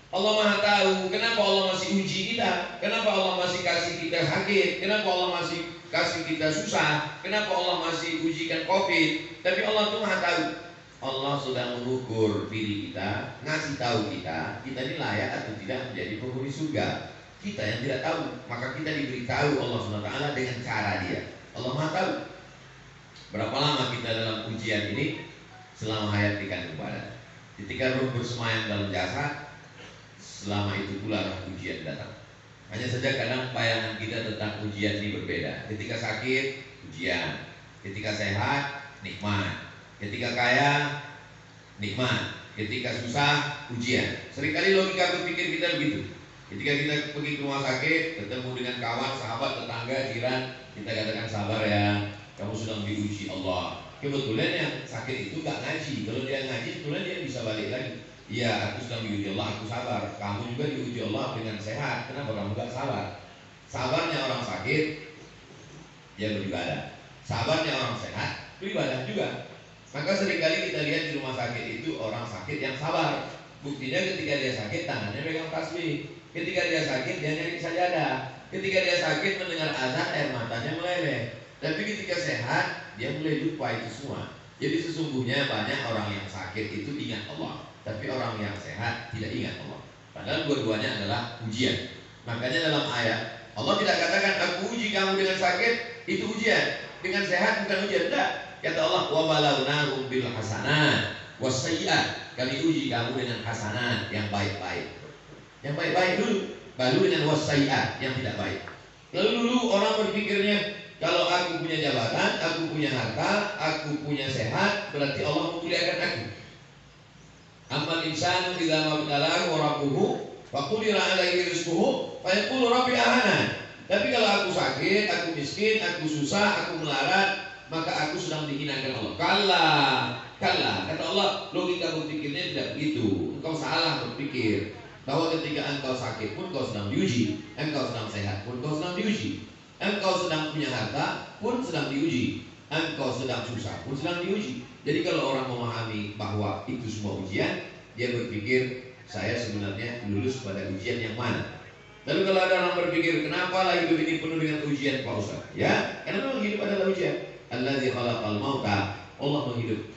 Allah Maha tahu. Kenapa Allah masih uji kita? Kenapa Allah masih kasih kita sakit? Kenapa Allah masih kasih kita susah? Kenapa Allah masih ujikan COVID? Tapi Allah tuh Maha tahu. Allah sudah mengukur diri kita, ngasih tahu kita ini layak atau tidak menjadi penghuni surga. Kita yang tidak tahu, maka kita diberitahu Allah SWT dengan cara Dia. Allah Maha tahu. Berapa lama kita dalam ujian ini? Selama hayat di kandung badan. Ketika ruh bersemayam dalam jasad, selama itu pula ujian datang. Hanya saja kadang bayangan kita tentang ujian ini berbeda. Ketika sakit, ujian. Ketika sehat, nikmat. Ketika kaya, nikmat. Ketika susah, ujian. Seringkali logika berpikir kita begitu. Ketika kita pergi ke rumah sakit, ketemu dengan kawan, sahabat, tetangga, jiran, kita katakan sabar ya, kamu sedang diuji Allah. Kebetulan yang sakit itu gak ngaji. Kalau dia ngaji, kebetulan dia bisa balik lagi. Iya, aku sedang diuji Allah, aku sabar. Kamu juga diuji Allah dengan sehat. Kenapa kamu gak sabar? Sabarnya orang sakit, dia beribadah. Sabarnya orang sehat, beribadah juga. Maka seringkali kita lihat di rumah sakit itu orang sakit yang sabar. Buktinya ketika dia sakit, tangannya pegang tasbih. Ketika dia sakit, dia nyari sajadah. Ketika dia sakit, mendengar azan, air matanya meleleh. Tapi ketika sehat, dia mulai lupa itu semua. Jadi sesungguhnya banyak orang yang sakit itu ingat Allah, tapi orang yang sehat tidak ingat Allah. Padahal dua-duanya adalah ujian. Makanya dalam ayat Allah tidak katakan aku uji kamu dengan sakit, itu ujian. Dengan sehat bukan ujian. Tidak. Kata Allah, wa balawnahum bil hasanat wasayyi'at. Kami uji kamu dengan hasanat yang baik-baik. Yang baik-baik dulu, baru dengan wasayyi'at yang tidak baik. Lalu dulu orang berpikirnya, kalau aku punya jabatan, aku punya harta, aku punya sehat, berarti Allah memuliakan aku. Amal insanu idza mabtalahu rabbuhu fa qudira alaihi rizquhu fa yaqulu rabbi ahana. Tapi kalau aku sakit, aku miskin, aku susah, aku melarat, maka aku sedang dihinakan Allah. Kalla, kata Allah, logika berpikirnya tidak begitu. Engkau salah berpikir bahwa ketika engkau sakit pun engkau sedang diuji, engkau sedang sehat pun engkau sedang diuji, engkau sedang punya harta pun sedang diuji, engkau sedang susah pun sedang diuji. Jadi kalau orang memahami bahwa itu semua ujian, dia berpikir saya sebenarnya lulus pada ujian yang mana. Lalu kalau ada orang berpikir kenapa lah hidup ini penuh dengan ujian Pak Ustaz? Ya, karena memang hidup adalah ujian. Allazi khalaqal mauta, Allah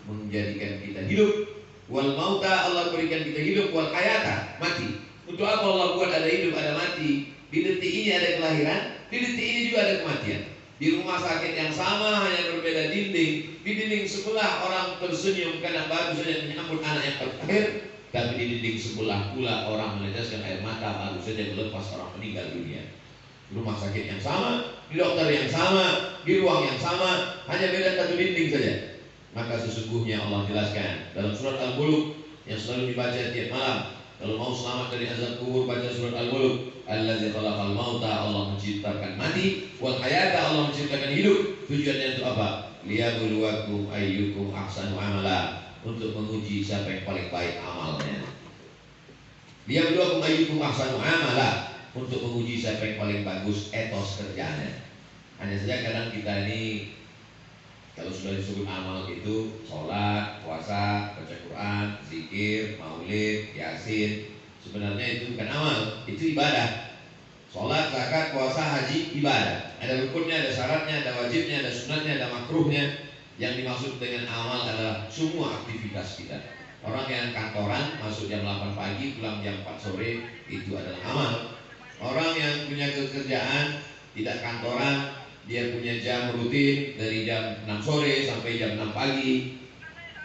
menjadikan kita hidup. Wal mauta, Allah berikan kita hidup. Wal hayata, mati. Untuk apa Allah buat ada hidup, ada mati? Di detik ini ada kelahiran, di detik ini juga ada kematian. Di rumah sakit yang sama hanya berbeda dinding. Di dinding sebelah orang tersenyum karena baru saja menyambut anak yang terakhir, tapi di dinding sebelah pula orang meneteskan air mata baru saja melepas orang meninggal dunia. Di rumah sakit yang sama, di dokter yang sama, di ruang yang sama, hanya beda satu dinding saja. Maka sesungguhnya Allah jelaskan dalam surat Al-Mulk yang selalu dibaca tiap malam. Kalau mau selamat dari azab kubur, baca surat Al-Mulk. Allazi khalaqal mauta, Allah menciptakan mati, wal hayata, Allah menciptakan hidup. Tujuannya untuk apa? Liyabluwakum ayyukum ahsanu amala, untuk menguji siapa yang paling baik amalnya. Liyabluwakum ayyukum ahsanu amala, untuk menguji siapa yang paling bagus etos kerjanya. Hanya saja kadang kita ini kalau sudah disebut amal itu sholat, puasa, baca Quran, zikir, maulid, yasin, sebenarnya itu bukan amal, itu ibadah. Sholat, zakat, puasa, haji, ibadah. Ada rukunnya, ada syaratnya, ada wajibnya, ada sunatnya, ada makruhnya. Yang dimaksud dengan amal adalah semua aktivitas kita. Orang yang kantoran masuk jam 8 pagi, pulang jam 4 sore, itu adalah amal. Orang yang punya pekerjaan tidak kantoran, dia punya jam rutin dari jam 6 sore sampai jam 6 pagi,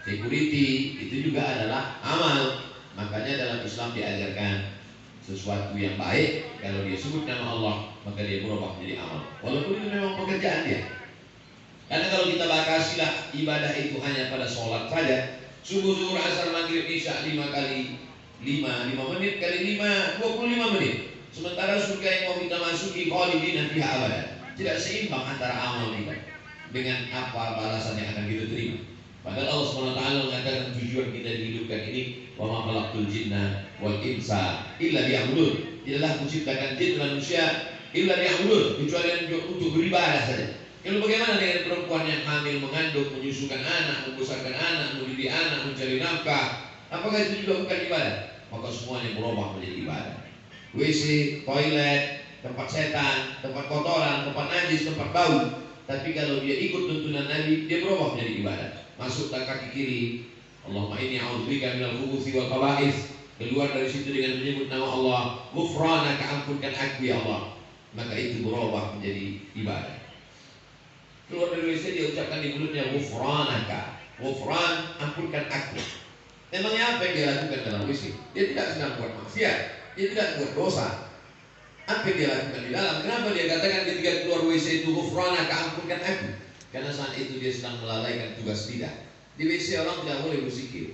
security, itu juga adalah amal. Makanya dalam Islam diajarkan sesuatu yang baik, kalau dia sebut nama Allah, maka dia berubah menjadi amal, walaupun itu memang pekerjaan dia. Karena kalau kita batasilah ibadah itu hanya pada sholat saja, subuh, zuhur, asar, maghrib, isya 5 kali 5 menit kali 5, 25 menit. Sementara surga yang mau kita masuki khalidina fiha abadan. Tidak seimbang antara amal kita dengan apa balasan yang akan kita terima. Padahal Allah SWT mengatakan tujuan kita dihidupkan ini, wa ma khalaqtul jinna wal insa illa liya'budun. Tidaklah menciptakan jin manusia illa liya'budun, kecuali untuk beribadah saja. Lalu bagaimana dengan perempuan yang hamil, mengandung, menyusukan anak, membesarkan anak, mendidik anak, mencari nafkah? Apakah itu juga bukan ibadah? Maka semuanya berubah menjadi ibadah. WC, toilet, tempat setan, tempat kotoran, tempat najis, tempat bau. Tapi kalau dia ikut tuntunan Nabi, dia berubah menjadi ibadah. Masuklah kaki kiri, Allahumma inni a'udzubika minal khubuthi wal khaba'ith. Keluar dari situ dengan menyebut nama Allah, ghufranaka, ampunkan aku ya Allah. Maka itu berubah menjadi ibadah. Keluar dari WC dia ucapkan di mulutnya ghufranaka. Ghufran, ampunkan aku. Memangnya apa yang dia lakukan dalam WC? Dia tidak sedang buat maksiat, dia tidak buat dosa. Apa yang dia lakukan di dalam? Kenapa dia katakan ketika keluar WC itu ghufranaka, ampunkan aku? Karena saat itu dia sedang melalaikan tugas lidah. Di WC orang tidak boleh berzikir.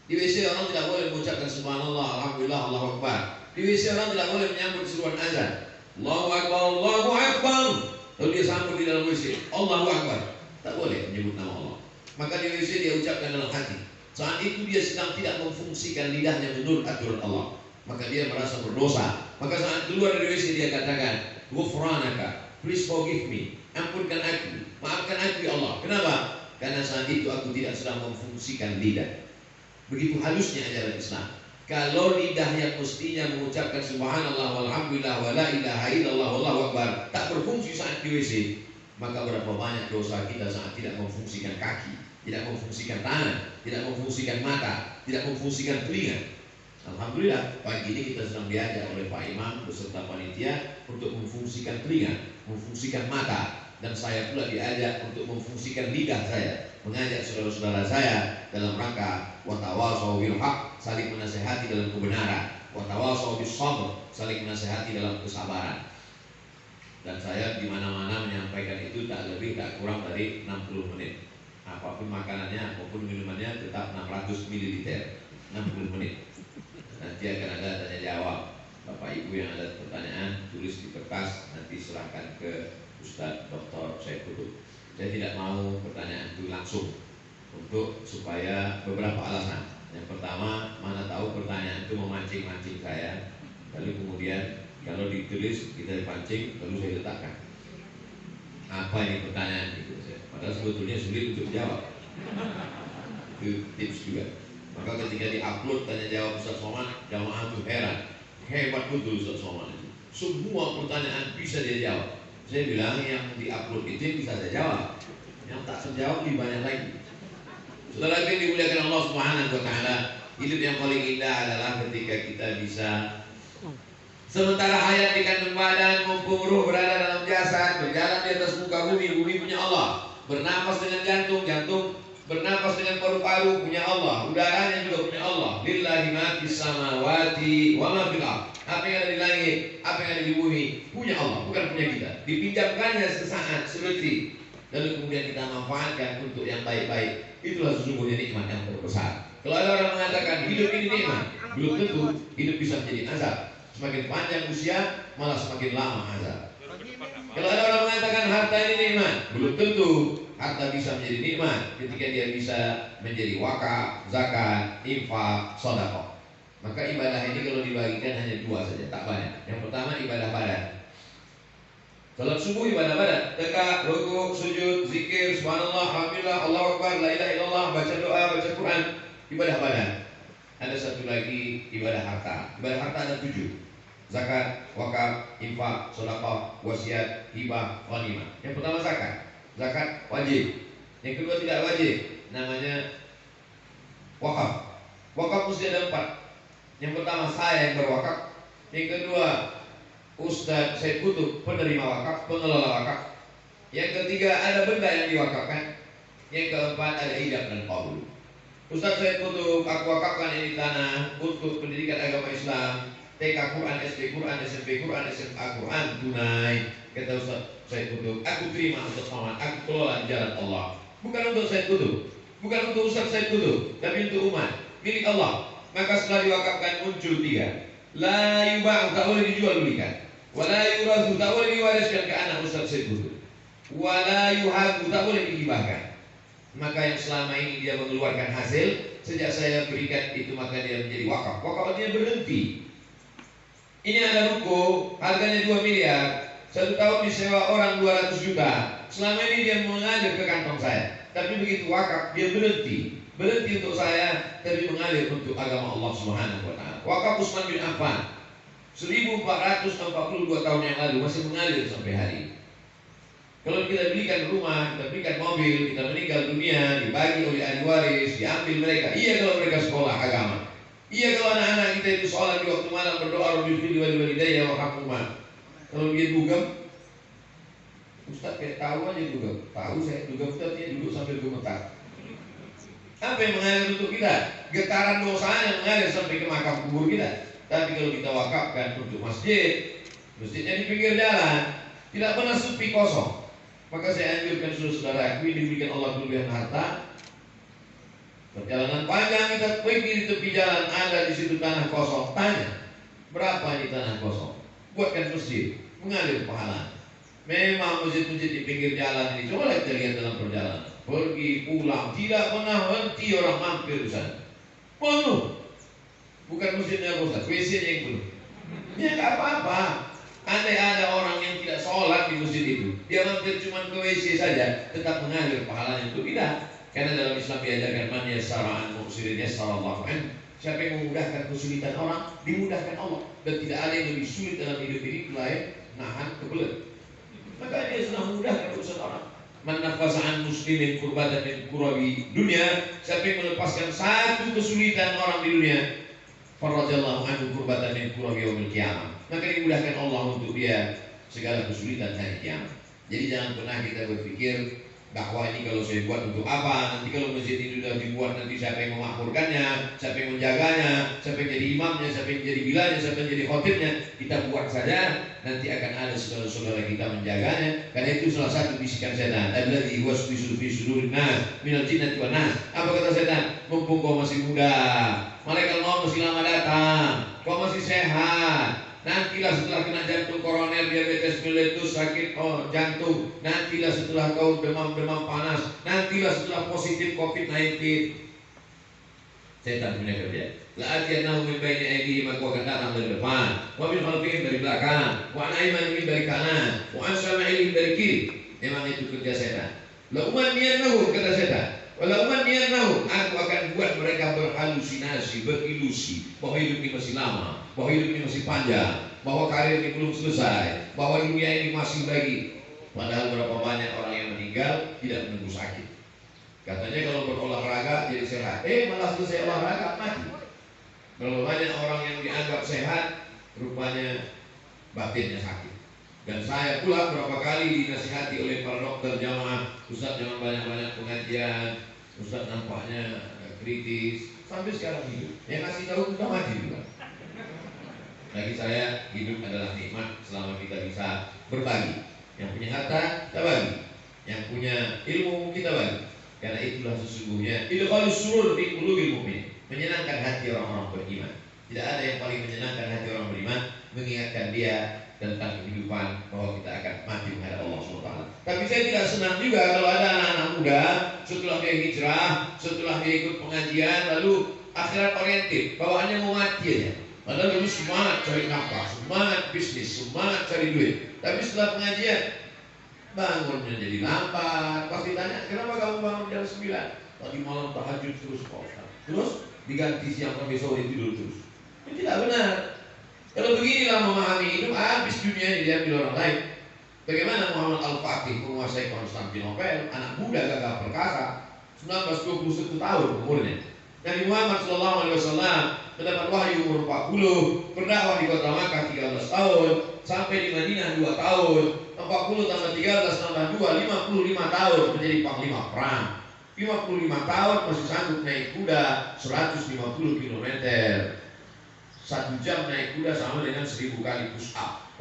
Di WC orang tidak boleh mengucapkan subhanallah, alhamdulillah, Allahu akbar. Di WC orang tidak boleh menyambut seruan azan. Allahu akbar, Allahu akbar. Lalu dia sambut di dalam WC, Allahu akbar. Tak boleh menyebut nama Allah. Maka di WC dia ucapkan dalam hati. Saat itu dia sedang tidak memfungsikan lidahnya menurut aturan Allah. Maka dia merasa berdosa. Maka saat keluar dari WC dia katakan, ghufranaka, please forgive me. Ampunkan aku, maafkan aku ya Allah. Kenapa? Karena saat itu aku tidak sedang memfungsikan lidah. Begitu halusnya ajaran Islam. Kalau lidah yang mestinya mengucapkan subhanallah walhamdulillah wa la ilaha illallah wallahu akbar tak berfungsi saat di WC, maka berapa banyak dosa kita saat tidak memfungsikan kaki, tidak memfungsikan tangan, tidak memfungsikan mata, tidak memfungsikan telinga. Alhamdulillah pagi ini kita sedang diajak oleh Pak Imam beserta panitia untuk memfungsikan telinga, memfungsikan mata, dan saya pula diajak untuk memfungsikan lidah saya, mengajak saudara-saudara saya dalam rangka watawasau bil haq, saling menasehati dalam kebenaran, watawasau bis sabr, saling menasehati dalam kesabaran. Dan saya di mana-mana menyampaikan itu tak lebih tak kurang dari 60 menit. Apapun makanannya, apapun minumannya tetap 600 ml, 60 menit. Nanti akan ada tanya jawab. Bapak Ibu yang ada pertanyaan tulis di kertas, nanti serahkan ke Ustadz Dr. Saifullah. Saya tidak mau pertanyaan itu langsung supaya beberapa alasan. Yang pertama, mana tahu pertanyaan itu memancing-mancing saya, lalu kemudian kalau ditulis kita pancing, lalu saya letakkan apa ini pertanyaan itu. Padahal sebetulnya sulit untuk jawab. Itu tips juga. Maka ketika diupload tanya jawab Ustaz Somad, jamaah tuh heran, hebat betul Ustaz Somad itu. Semua pertanyaan bisa dia jawab. Saya bilang yang diupload itu yang bisa saya jawab, yang tak terjawab lebih banyak lagi. Saudara yang dimuliakan Allah Subhanahu wa taala, hidup yang paling indah adalah ketika kita bisa sementara hayat di kandung badan, mumpung ruh berada dalam jasad, berjalan di atas muka bumi, bumi punya Allah. Bernapas dengan jantung, jantung bernapas dengan paru-paru punya Allah, udaranya juga punya Allah. Lillahi ma fis samawati wa ma fil ardh. Apa yang ada di langit, apa yang ada di bumi punya Allah, bukan punya kita. Dipinjamkannya sesaat, sedetik, lalu kemudian kita manfaatkan untuk yang baik-baik. Itulah sesungguhnya nikmat yang terbesar. Kalau ada orang mengatakan hidup ini nikmat, belum tentu hidup bisa menjadi azab. Semakin panjang usia, malah semakin lama azab. Kalau ada orang mengatakan harta ini nikmat, belum tentu harta bisa menjadi nikmat ketika dia bisa menjadi wakaf, zakat, infak, sedekah. Maka ibadah ini kalau dibagikan hanya dua saja, tak banyak. Yang pertama ibadah badan. Salat subuh ibadah badan, tegak, rukuk, sujud, zikir, subhanallah, alhamdulillah, Allahu akbar, la ilaha illallah, baca doa, baca Quran, ibadah badan. Ada satu lagi ibadah harta. Ibadah harta ada 7. Zakat, wakaf, infak, sedekah, wasiat, hibah, ghanimah. Yang pertama zakat. Zakat wajib. Yang kedua tidak wajib, namanya wakaf. Wakaf mesti ada 4. Yang pertama saya yang berwakaf. Yang kedua Ustadz Said Kutub, penerima wakaf, pengelola wakaf. Yang ketiga ada benda yang diwakafkan. Yang keempat ada ijab dan qabul. Ustadz Said Kutub, aku wakafkan ini tanah untuk pendidikan agama Islam, TK Quran, SD Quran, SMP Quran, SMA Quran tunai. Kata Ustadz Said Kutub, aku terima untuk Somad, aku kelola jalan Allah. Bukan untuk Said Kutub, bukan untuk Ustadz Said Kutub, tapi untuk umat, milik Allah. Maka setelah diwakafkan muncul 3. La yuba'u, tak boleh dijual belikan. Wa la yurathu, tak boleh diwariskan ke anak Ustadz Said Kutub. Wa la yuhabu, tak boleh dihibahkan. Maka yang selama ini dia mengeluarkan hasil, sejak saya berikan itu maka dia menjadi wakaf. Wakaf artinya berhenti. Ini ada ruko, harganya 2 miliar. 1 tahun disewa orang 200 juta. Selama ini dia mengalir ke kantong saya. Tapi begitu wakaf, dia berhenti. berhenti untuk saya, tapi mengalir untuk agama Allah Subhanahu wa taala. Wakaf Utsman bin Affan 1442 tahun yang lalu masih mengalir sampai hari ini. Kalau kita belikan rumah, kita belikan mobil, kita meninggal dunia, dibagi oleh ahli waris, diambil mereka. Iya kalau mereka sekolah agama. Iya kalau anak-anak kita itu sholat di waktu malam berdoa Rabbil firli wal walidayya warhamhuma. Kalau dia dugem, Ustaz kayak tahu aja dugem. Tahu saya dugem Ustaz dia duduk sambil gemetar. Apa yang mengalir untuk kita? Getaran dosanya mengalir sampai ke makam kubur kita. Tapi kalau kita wakafkan untuk masjid, masjidnya di pinggir jalan, tidak pernah sepi kosong. Maka saya anjurkan saudara-saudaraku yang diberikan Allah kelebihan harta, perjalanan panjang kita pergi di tepi jalan, ada di situ tanah kosong, tanya berapa ini tanah kosong, buatkan masjid, mengalir pahala. Memang masjid-masjid di pinggir jalan ini, coba kita lihat dalam perjalanan, pergi pulang tidak pernah henti orang mampir di sana, penuh. Bukan masjidnya Ustaz, WC-nya yang penuh. Ya nggak apa-apa. Andai ada orang yang tidak sholat di masjid itu, dia mampir cuma ke WC saja, tetap mengalir pahalanya untuk kita. Karena dalam Islam diajarkan man yassara an mu'sirin yassarallahu an. Siapa yang memudahkan kesulitan orang, dimudahkan Allah. Dan tidak ada yang lebih sulit dalam hidup ini selain nahan kebelet. Maka dia sudah memudahkan urusan orang. Man nafasa an muslimin kurbatan min kurabi dunia. Siapa yang melepaskan satu kesulitan orang di dunia, farajallahu anhu kurbatan min kurabi yaumil qiyamah. Maka dimudahkan Allah untuk dia segala kesulitan hari kiamat. Jadi jangan pernah kita berpikir bahwa ini kalau saya buat untuk apa, nanti kalau masjid ini sudah dibuat nanti siapa yang memakmurkannya, siapa yang menjaganya, siapa yang jadi imamnya, siapa yang jadi bilalnya, siapa yang jadi khotibnya. Kita buat saja, nanti akan ada saudara-saudara kita menjaganya. Karena itu salah satu bisikan setan, alladzi yuwaswisu fi sudurin nas minal jinnati wan nas. Apa kata setan? Mumpung kau masih muda, malaikat maut masih lama datang, kau masih sehat, nantilah setelah kena jantung koroner, diabetes meletus, sakit jantung, nantilah setelah kau demam panas, nantilah setelah positif COVID-19. Setan punya kerja. La'atiyannahum min baini aydihim, aku akan datang dari depan, wa min khalfihim dari belakang, wa an aymanihim dari kanan, wa an syama'ilihim dari kiri. Memang itu kerja setan. La umanniyannahum, kata setan. Wala umanniyannahum, aku akan buat mereka berhalusinasi, berilusi bahwa hidup ini masih lama, bahwa hidup ini masih panjang, bahwa karir ini belum selesai, bahwa dunia ini masih lagi. Padahal berapa banyak orang yang meninggal tidak menunggu sakit. Katanya kalau berolahraga jadi sehat, malah selesai olahraga mati. Berapa banyak orang yang dianggap sehat, rupanya batinnya sakit. Dan saya pula berapa kali dinasihati oleh para dokter jamaah, Ustaz jangan banyak-banyak pengajian, Ustaz nampaknya kritis. Sampai sekarang hidup, yang ngasih tahu kita mati juga. Bagi saya hidup adalah nikmat selama kita bisa berbagi. Yang punya harta kita bagi, yang punya ilmu kita bagi. Karena itulah sesungguhnya idkhalus surur fi qulubil mu'min, menyenangkan hati orang-orang beriman. Tidak ada yang paling menyenangkan hati orang beriman, mengingatkan dia tentang kehidupan bahwa kita akan mati menghadap Allah SWT. Tapi saya tidak senang juga kalau ada anak-anak muda setelah dia hijrah, setelah dia ikut pengajian, lalu akhirat oriented, bawaannya mau mati aja. Padahal dulu semangat cari nafkah, semangat bisnis, semangat cari duit. Tapi setelah pengajian bangunnya jadi lambat. Pasti tanya, kenapa kamu bangun jam 9? Tadi malam tahajud terus Pak Ustaz. Terus diganti siang sampai sore tidur terus. Itu tidak benar. Kalau beginilah memahami hidup, habis dunia ini diambil orang lain. Bagaimana Muhammad Al-Fatih menguasai Konstantinopel, anak muda gagah perkasa, 19-21 tahun umurnya. Nabi Muhammad SAW mendapat wahyu umur 40, berdakwah di kota Makkah 13 tahun, sampai di Madinah 2 tahun, 40 tambah 13 tambah 2, 55 tahun menjadi panglima perang. 55 tahun masih sanggup naik kuda 150 km. 1 jam naik kuda sama dengan 1000 kali push up.